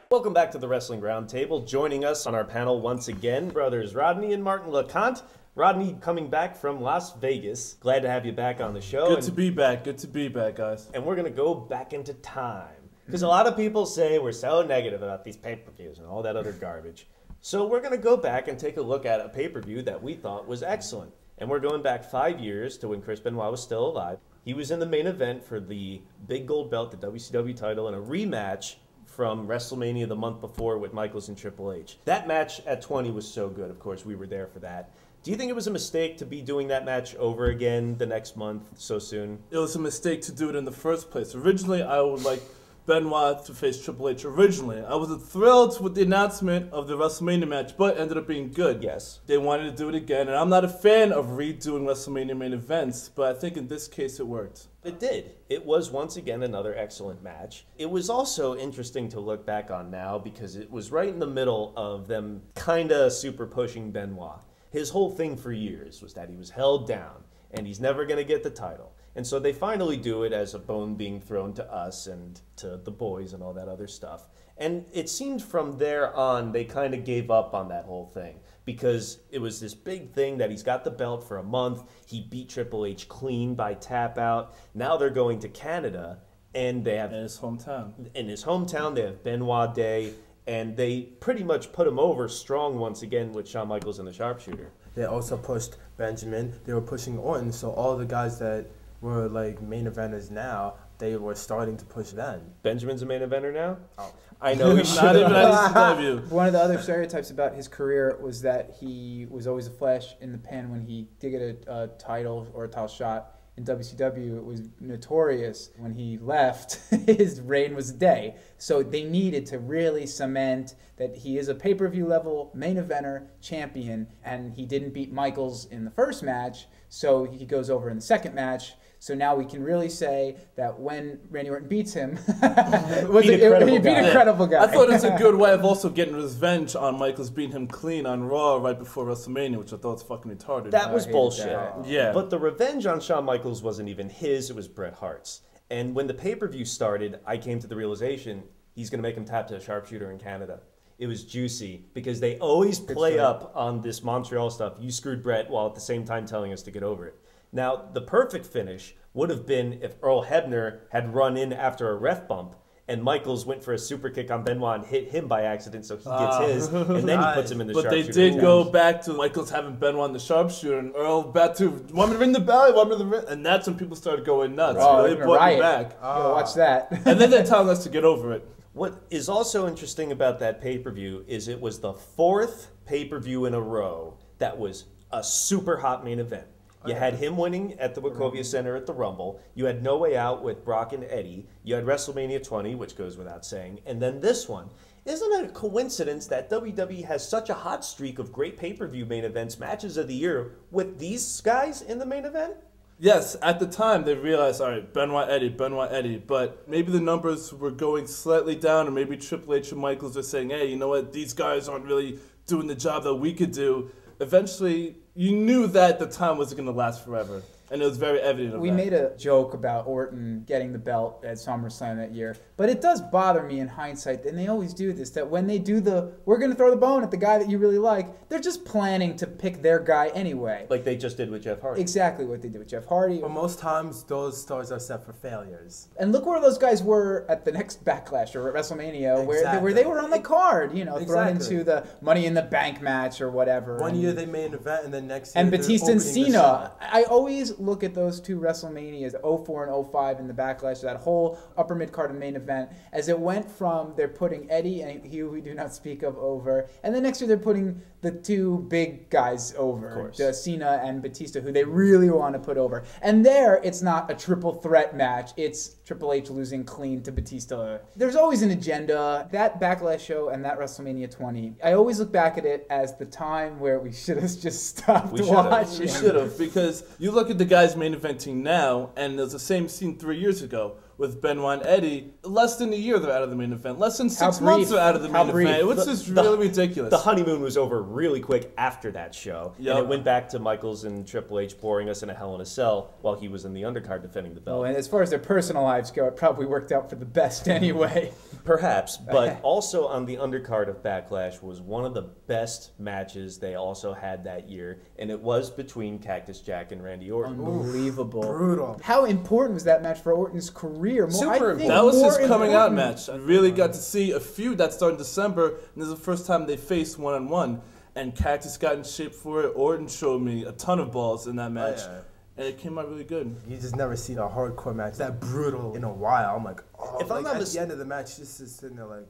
Welcome back to the Wrestling Roundtable. Joining us on our panel once again, brothers Rodney and Martin LeConte. Rodney coming back from Las Vegas. Glad to have you back on the show. Good to be back. Good to be back, guys. And we're going to go back into time. Because a lot of people say we're so negative about these pay-per-views and all that other garbage. So we're going to go back and take a look at a pay-per-view that we thought was excellent. And we're going back 5 years to when Chris Benoit was still alive. He was in the main event for the big gold belt, the WCW title, and a rematch from WrestleMania the month before with Michaels and Triple H. That match at 20 was so good. Of course, we were there for that. Do you think it was a mistake to be doing that match over again the next month so soon? It was a mistake to do it in the first place. Originally, I would like Benoit to face Triple H originally. I was thrilled with the announcement of the WrestleMania match, but it ended up being good. Yes. They wanted to do it again, and I'm not a fan of redoing WrestleMania main events, but I think in this case it worked. It did. It was once again another excellent match. It was also interesting to look back on now because it was right in the middle of them kind of super pushing Benoit. His whole thing for years was that he was held down and he's never going to get the title. And so they finally do it as a bone being thrown to us and to the boys and all that other stuff. And it seemed from there on they kind of gave up on that whole thing because it was this big thing that he's got the belt for a month. He beat Triple H clean by tap out. Now they're going to Canada and they have... In his hometown. In his hometown, they have Benoit Day. And they pretty much put him over strong once again with Shawn Michaels and the Sharpshooter. They also pushed Benjamin. They were pushing Orton. So all the guys that were like main eventers now, they were starting to push then. Benjamin's a main eventer now? Oh. I know he should. Not even at ECW. One of the other stereotypes about his career was that he was always a flash in the pan when he did get a title or a title shot. In WCW, it was notorious. When he left, his reign was a day. So they needed to really cement that he is a pay-per-view level main eventer champion, and he didn't beat Michaels in the first match, so he goes over in the second match. So now we can really say that when Randy Orton beats him, he beat a credible guy. I thought it was a good way of also getting revenge on Michaels beating him clean on Raw right before WrestleMania, which I thought was fucking retarded. That was bullshit. That. Yeah. But the revenge on Shawn Michaels wasn't even his, it was Bret Hart's. And when the pay-per-view started, I came to the realization he's going to make him tap to a sharpshooter in Canada. It was juicy because they always play up on this Montreal stuff. You screwed Bret while at the same time telling us to get over it. Now, the perfect finish would have been if Earl Hebner had run in after a ref bump and Michaels went for a super kick on Benoit and hit him by accident so he gets his, and then he puts him in the sharpshooter. But they did go back to Michaels having Benoit in the sharpshooter and Earl back to, want me to ring the bell? Want me to ring? And that's when people started going nuts. Oh, they brought him back. Watch that. And then they're telling us to get over it. What is also interesting about that pay-per-view is it was the fourth pay-per-view in a row that was a super hot main event. You had him winning at the Wachovia Center at the Rumble. You had No Way Out with Brock and Eddie. You had WrestleMania 20, which goes without saying. And then this one. Isn't it a coincidence that WWE has such a hot streak of great pay-per-view main events, matches of the year, with these guys in the main event? Yes, at the time they realized, all right, Benoit Eddie, but maybe the numbers were going slightly down, or maybe Triple H and Michaels are saying, hey, you know what, these guys aren't really doing the job that we could do. Eventually, you knew that the time wasn't going to last forever, and it was very evident of that. We made a joke about Orton getting the belt at SummerSlam that year, but it does bother me in hindsight, and they always do this, that when they do we're going to throw the bone at the guy that you really like, they're just planning to pick their guy anyway. Like they just did with Jeff Hardy. Exactly what they did with Jeff Hardy. But most times, those stars are set for failures. And look where those guys were at the next Backlash or at WrestleMania, where they were on the card, thrown into the Money in the Bank match or whatever. One year they main event, and then next year and Batista and Cena. I always look at those two WrestleManias, 04 and 05 in the Backlash, that whole upper mid-card and main event, as it went from they're putting Eddie and he who we do not speak of over, and then next year they're putting the two big guys over, Cena and Batista, who they really want to put over. And there, it's not a triple threat match. It's Triple H losing clean to Batista. There's always an agenda. That Backlash show and that WrestleMania 20, I always look back at it as the time where we should have just stopped watching. We should have, because you look at the guys main eventing now, and there's the same scene 3 years ago. With Benoit and Eddie, less than a year they're out of the main event. Less than 6 months they're out of the main event. It's just really ridiculous. The honeymoon was over really quick after that show. Yep. And it went back to Michaels and Triple H boring us in a Hell in a Cell while he was in the undercard defending the belt. Well, and as far as their personal lives go, it probably worked out for the best anyway. Perhaps, but also on the undercard of Backlash was one of the best matches they also had that year, and it was between Cactus Jack and Randy Orton. Unbelievable. Brutal. How important was that match for Orton's career? Super important. That was his more coming out important. match. I really got to see a feud that started in December, and this is the first time they faced one-on-one. And Cactus got in shape for it. Orton showed me a ton of balls in that match. Oh, yeah. And it came out really good. You just never seen a hardcore match that brutal in a while. I'm like, oh, If I'm not at the end of the match, just sitting there like,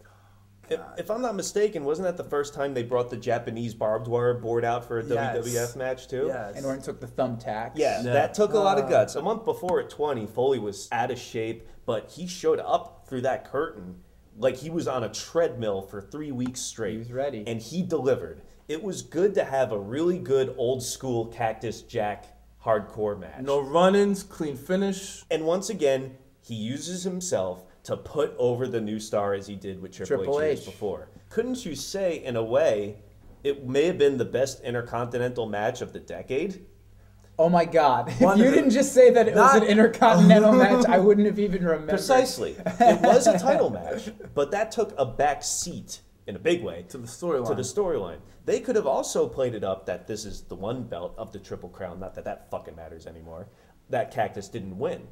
If I'm not mistaken, wasn't that the first time they brought the Japanese barbed wire board out for a WWF match too? yes. And Orton took the thumbtacks. Yeah, that took a lot of guts. A month before at 20, Foley was out of shape, but he showed up through that curtain like he was on a treadmill for 3 weeks straight. He was ready. And he delivered. It was good to have a really good old school Cactus Jack hardcore match. No run-ins, clean finish. And once again, he uses himself to put over the new star as he did with Triple H years before. Couldn't you say, in a way, it may have been the best intercontinental match of the decade? Oh my God. If you didn't just say that it was an intercontinental match, I wouldn't have even remembered. Precisely. It was a title match, but that took a back seat in a big way To the storyline. They could have also played it up that this is the one belt of the Triple Crown, not that that fucking matters anymore, that Cactus didn't win.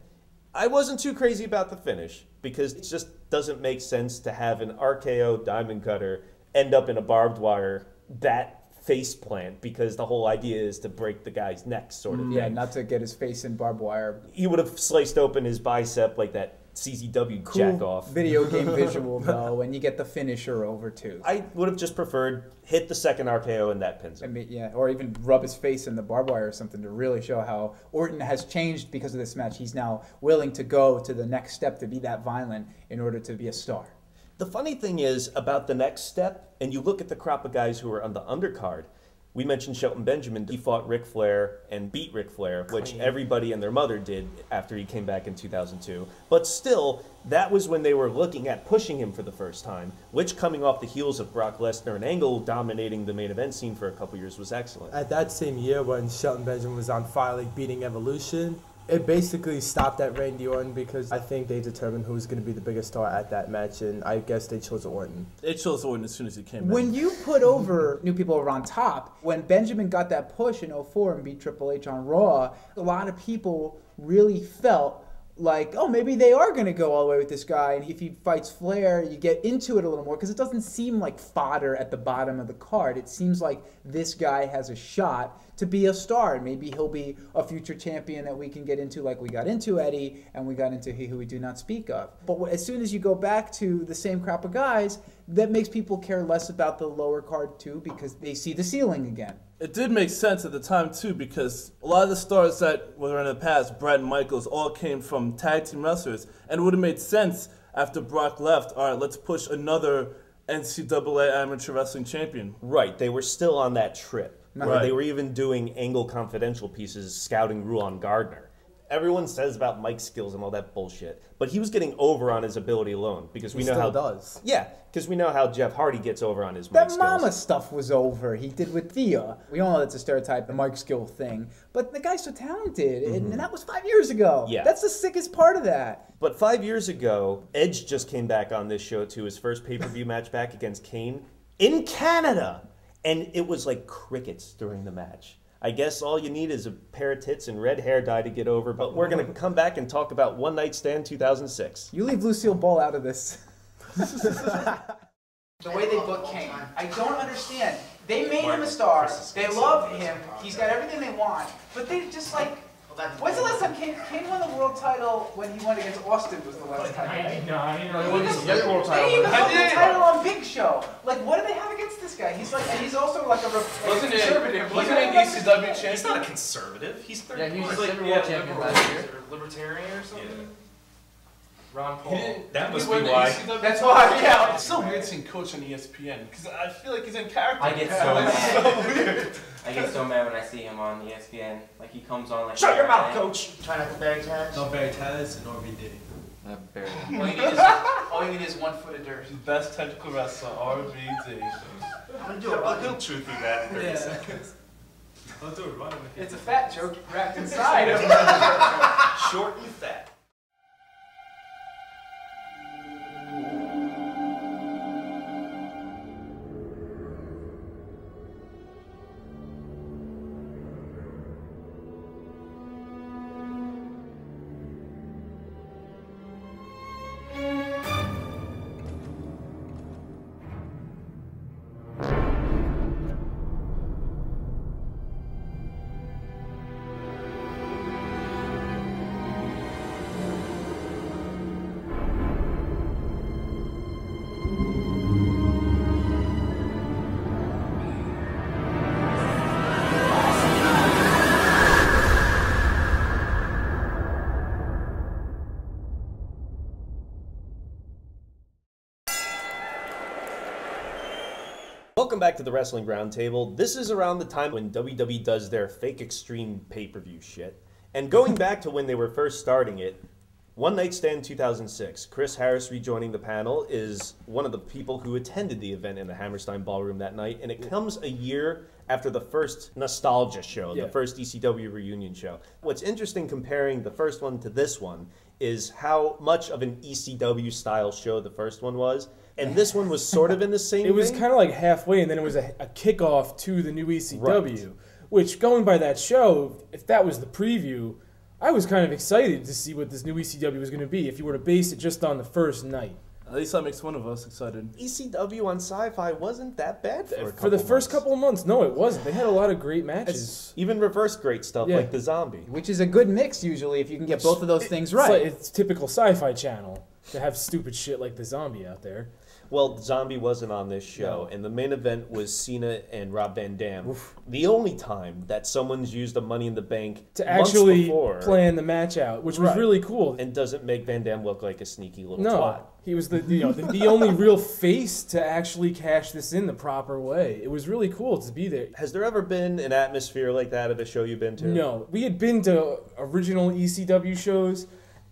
I wasn't too crazy about the finish because it just doesn't make sense to have an RKO diamond cutter end up in a barbed wire that face plant because the whole idea is to break the guy's neck sort of thing. Yeah, not to get his face in barbed wire. He would have sliced open his bicep like that CZW jack off. Video game visual though, and you get the finisher over too. I would have just preferred hit the second RKO and that pins I him. mean, yeah, or even rub his face in the barbed wire or something to really show how Orton has changed because of this match. He's now willing to go to the next step to be that violent in order to be a star. The funny thing is about the next step, and you look at the crop of guys who are on the undercard. We mentioned Shelton Benjamin. He fought Ric Flair and beat Ric Flair, which everybody and their mother did after he came back in 2002. But still, that was when they were looking at pushing him for the first time, which coming off the heels of Brock Lesnar and Angle dominating the main event scene for a couple years was excellent. At that same year when Shelton Benjamin was on fire, like beating Evolution, it basically stopped at Randy Orton because I think they determined who was going to be the biggest star at that match, and I guess they chose Orton. They chose Orton as soon as he came When in. you put over new people over on top, when Benjamin got that push in 04 and beat Triple H on Raw, a lot of people really felt like, oh, maybe they are going to go all the way with this guy. And if he fights Flair, you get into it a little more because it doesn't seem like fodder at the bottom of the card. It seems like this guy has a shot to be a star. And maybe he'll be a future champion that we can get into like we got into Eddie and we got into He Who We Do Not Speak Of. But as soon as you go back to the same crop of guys, that makes people care less about the lower card too because they see the ceiling again. It did make sense at the time, too, because a lot of the stars that were in the past, Brett and Michaels, all came from tag team wrestlers. And it would have made sense after Brock left, all right, let's push another NCAA amateur wrestling champion. Right, they were still on that trip. Right. They were even doing Angle confidential pieces scouting Ruan Gardner. Everyone says about Mike's skills and all that bullshit, but he was getting over on his ability alone because we know how does. Yeah, because we know how Jeff Hardy gets over on his Mike That skills. mama stuff was over. He did with Thea. We all know that's a stereotype, the Mike skill thing. But the guy's so talented, and that was 5 years ago. Yeah. That's the sickest part of that. But 5 years ago, Edge just came back on this show to his first pay-per-view match back against Kane in Canada, and it was like crickets during the match. I guess all you need is a pair of tits and red hair dye to get over, but we're going to come back and talk about One Night Stand 2006. You leave Lucille Ball out of this. The way they book Kane, I don't understand. They made him a star. They love him. He's got everything they want. But they just like... When's the last time Kane won the world title when he won against Austin was the last time? He They won the world title. even won the title on Big Show. Like, what do they have against this guy? He's like, and he's also like a conservative. Wasn't an ECW champion? He's not a conservative. He's third. Yeah, he was like, world champion last year. Or libertarian or something. Yeah. Ron Paul. That must be why. That's why, yeah. It's so weird seeing Coach on ESPN because I feel like he's in character. I get so mad. so weird. I get so mad when I see him on ESPN. Like he comes on like. Shut your mouth, coach. Try not to bury tabs. No Barry Taz, nor B. Diddy. All you need is 1 foot of dirt. Best technical wrestler, RVD. I'm gonna do a bucket. He'll chew through that in 30 seconds. I'll do it right away. It's a fat joke wrapped inside of Short and fat. Welcome back to the Wrestling Roundtable. This is around the time when WWE does their fake extreme pay-per-view shit. And going back to when they were first starting it, One Night Stand 2006, Chris Harris rejoining the panel is one of the people who attended the event in the Hammerstein Ballroom that night, and it comes a year after the first nostalgia show, the first ECW reunion show. What's interesting comparing the first one to this one is how much of an ECW style show the first one was. And this one was sort of in the same It was vein. kind of like halfway, and then it was a kickoff to the new ECW. Which, going by that show, if that was the preview, I was kind of excited to see what this new ECW was going to be if you were to base it just on the first night. At least that makes one of us excited. ECW on Sci-Fi wasn't that bad For the first couple of months, no, it wasn't. They had a lot of great matches. Even reverse great stuff like the Zombie. Which is a good mix usually if you can get both of those things right. It's typical Sci-Fi Channel to have stupid shit like the Zombie out there. Well, Zombie wasn't on this show, and the main event was Cena and Rob Van Dam. The only time that someone's used a Money in the Bank To months actually before, plan the match out, which was really cool. and doesn't make Van Dam look like a sneaky little No, twat. he was the only real face to actually cash this in the proper way. It was really cool to be there. Has there ever been an atmosphere like that at a show you've been to? No, we had been to original ECW shows,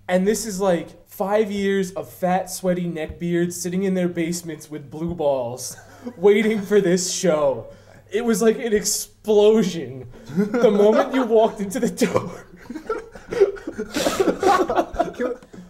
and this is like 5 years of fat, sweaty neckbeards sitting in their basements with blue balls, waiting for this show. It was like an explosion the moment you walked into the door.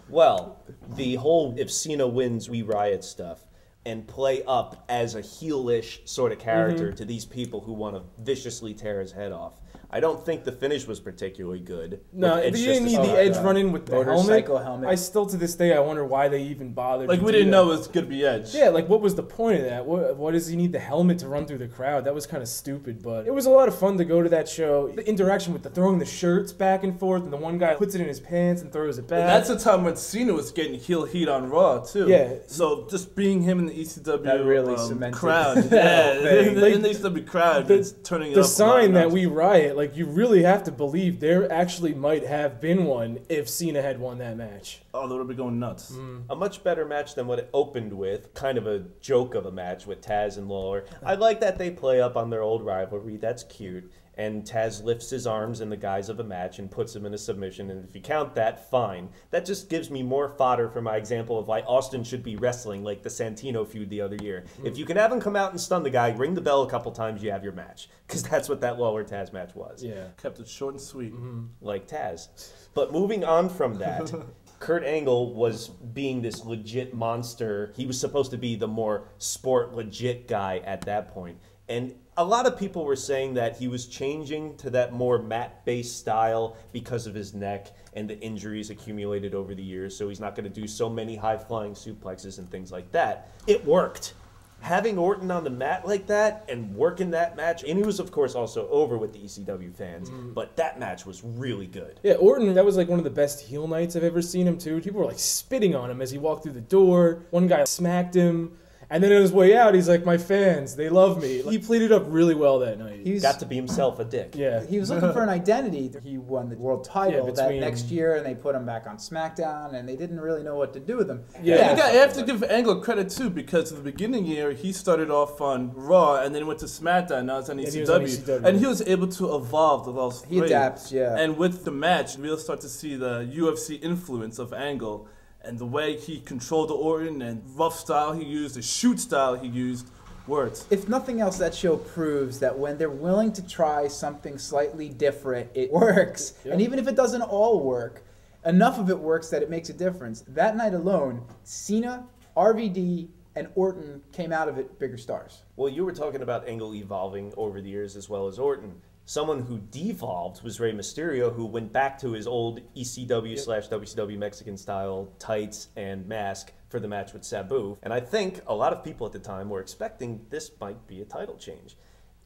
Well, the whole if Cena wins, we riot stuff, and play up as a heelish sort of character to these people who want to viciously tear his head off. I don't think the finish was particularly good. No, with Edge you just didn't need as the bad. Edge running with the Motorcycle helmet. I still, to this day, I wonder why they even bothered. Like, to we do didn't that. know it was going to be Edge. Yeah, like, what was the point of that? What does he need the helmet to run through the crowd? That was kind of stupid, but it was a lot of fun to go to that show. The interaction with the throwing the shirts back and forth, and the one guy puts it in his pants and throws it back. And that's the time when Cena was getting heel heat on Raw, too. Yeah. So just being him in the ECW That really cemented crowd. that whole thing. In the ECW crowd, it's turning it the up. sign that we riot, like, you really have to believe there actually might have been one if Cena had won that match. Oh, they would be going nuts. A much better match than what it opened with. Kind of a joke of a match with Taz and Lawler. I like that they play up on their old rivalry. That's cute. And Taz lifts his arms in the guise of a match and puts him in a submission. And if you count that, fine. That just gives me more fodder for my example of why Austin should be wrestling like the Santino feud the other year. If you can have him come out and stun the guy, ring the bell a couple times, you have your match. Because that's what that Lawler Taz match was. Yeah. Kept it short and sweet. Like Taz. But moving on from that, Kurt Angle was being this legit monster. He was supposed to be the more sport legit guy at that point. And a lot of people were saying that he was changing to that more mat-based style because of his neck and the injuries accumulated over the years, so he's not going to do so many high-flying suplexes and things like that. It worked. Having Orton on the mat like that and working that match, and he was, of course, also over with the ECW fans, but that match was really good. Yeah, Orton, that was like one of the best heel nights I've ever seen him too. People were like spitting on him as he walked through the door. One guy smacked him. And then on his way out, he's like, my fans, they love me. He played it up really well that night. He was, Got to be himself a dick. Yeah. he was looking for an identity. He won the world title that between- next year, and they put him back on SmackDown, and they didn't really know what to do with him. Yeah. You have to give Angle credit, too, because at the beginning year, he started off on Raw and then went to SmackDown. Now it's on he ECW. was on ECW. And he was able to evolve. That was He great. adapts, yeah. And with the match, we'll start to see the UFC influence of Angle. And the way he controlled the Orton and rough style he used, the shoot style he used, worked. If nothing else, that show proves that when they're willing to try something slightly different, it works. Yeah. And even if it doesn't all work, enough of it works that it makes a difference. That night alone, Cena, RVD, and Orton came out of it bigger stars. Well, you were talking about Angle evolving over the years as well as Orton. Someone who devolved was Rey Mysterio, who went back to his old ECW/WCW Mexican style tights and mask for the match with Sabu. And I think a lot of people at the time were expecting this might be a title change.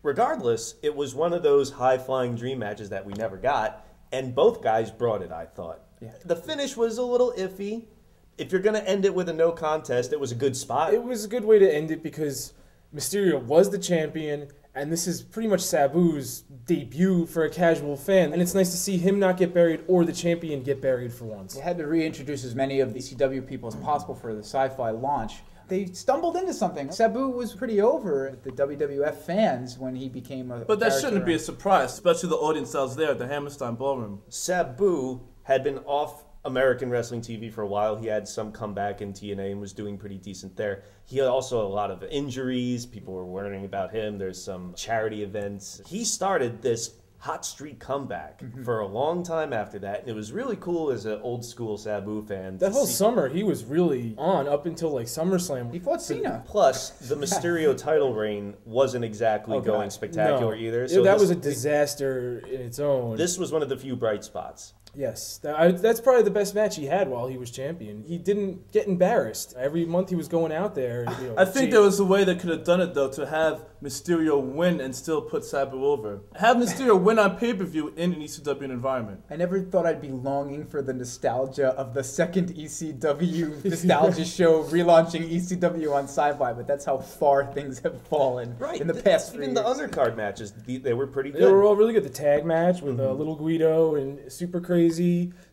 Regardless, it was one of those high-flying dream matches that we never got, and both guys brought it, I thought. Yeah. The finish was a little iffy. If you're going to end it with a no contest, it was a good spot. It was a good way to end it because Mysterio was the champion, And this is pretty much Sabu's debut for a casual fan. And it's nice to see him not get buried or the champion get buried for once. They had to reintroduce as many of the ECW people as possible for the sci-fi launch. They stumbled into something. Sabu was pretty over with the WWF fans when he became a But that character. shouldn't be a surprise, especially the audience that was there at the Hammerstein Ballroom. Sabu had been off American wrestling TV for a while. He had some comeback in TNA and was doing pretty decent there. He had also a lot of injuries. People were worrying about him. There's some charity events. He started this hot streak comeback for a long time after that, and it was really cool as an old school Sabu fan. That whole summer, he was really on up until like SummerSlam. He fought Cena. Plus, the Mysterio title reign wasn't exactly going spectacular either. So that was a disaster in its own. This was one of the few bright spots. Yes, that's probably the best match he had while he was champion. He didn't get embarrassed. Every month he was going out there. I think there was a way they could have done it, though, to have Mysterio win and still put Sabu over. Have Mysterio win on pay-per-view in an ECW environment. I never thought I'd be longing for the nostalgia of the second ECW nostalgia show relaunching ECW on Sci-Fi, but that's how far things have fallen in the past 3 Even years. the undercard matches, they were pretty good. They were all really good. The tag match with Little Guido and Super Crazy.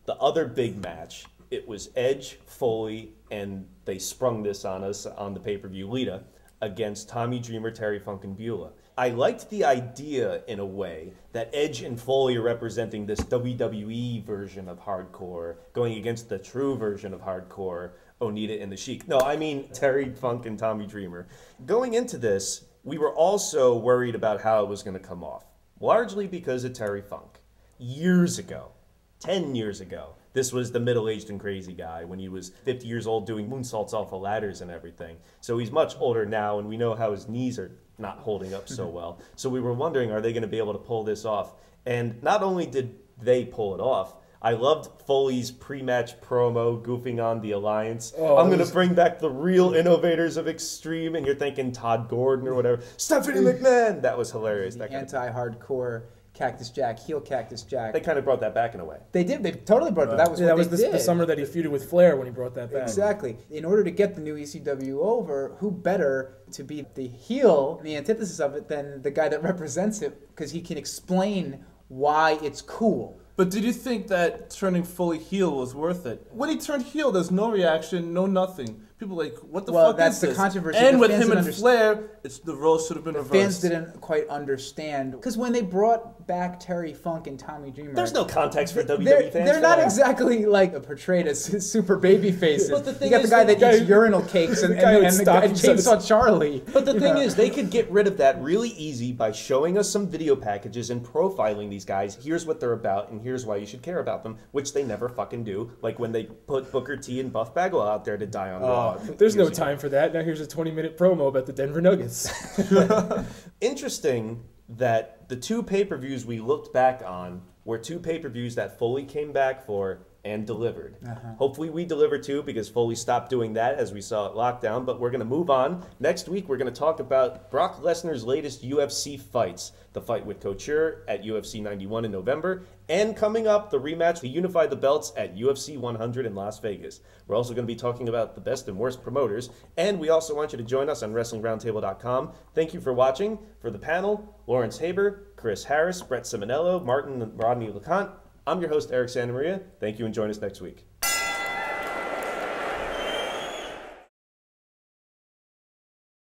The other big match, it was Edge, Foley, and they sprung this on us on the pay-per-view, Lita, against Tommy Dreamer, Terry Funk, and Beulah. I liked the idea, in a way, that Edge and Foley are representing this WWE version of hardcore, going against the true version of hardcore, Onita and the Sheik. No, I mean Terry Funk and Tommy Dreamer. Going into this, we were also worried about how it was going to come off, largely because of Terry Funk. Years ago, 10 years ago, this was the middle-aged and crazy guy when he was 50 years old doing moonsaults off of ladders and everything. So he's much older now, and we know how his knees are not holding up so well. So we were wondering, are they going to be able to pull this off? And not only did they pull it off, I loved Foley's pre-match promo goofing on the Alliance. I'm going to bring back the real innovators of Extreme, and you're thinking Todd Gordon or whatever. Stephanie McMahon! That was hilarious. The anti-hardcore Cactus Jack, heel Cactus Jack. They kind of brought that back in a way. They did. They totally brought it. That was what they did. The summer that he feuded with Flair when he brought that back. Exactly. In order to get the new ECW over, who better to be the heel, the antithesis of it, than the guy that represents it, because he can explain why it's cool. But did you think that turning Foley heel was worth it? When he turned heel, there's no reaction, no nothing. People are like, what the fuck that's is the this? controversy. And The with fans him and didn't Flair, the roles should have been The reversed. fans didn't quite understand. Because when they brought back Terry Funk and Tommy Dreamer... There's no context for WWE fans. They're not exactly like portrayed as super baby faces. But the thing you got is, the guy the that guy- eats urinal cakes and the guy with the guy stockings on Chainsaw Charlie. But the thing is, they could get rid of that really easy by showing us some video packages and profiling these guys. Here's what they're about, and here's why you should care about them, which they never fucking do. Like when they put Booker T and Buff Bagwell out there to die on Raw. There's no time for that. Now here's a 20-minute promo about the Denver Nuggets. Interesting that the two pay-per-views we looked back on were two pay-per-views that Foley came back for and delivered. Hopefully we deliver too, because Foley stopped doing that as we saw at Lockdown, but we're going to move on. Next week we're going to talk about Brock Lesnar's latest UFC fights, the fight with Couture at UFC 91 in November, and coming up, the rematch to unify the belts at UFC 100 in Las Vegas. We're also going to be talking about the best and worst promoters, and we also want you to join us on WrestlingRoundtable.com. Thank you for watching. For the panel, Lawrence Haber, Chris Harris, Brett Simonello, Martin and Rodney LeConte, I'm your host, Eric Santamaria. Thank you, and join us next week.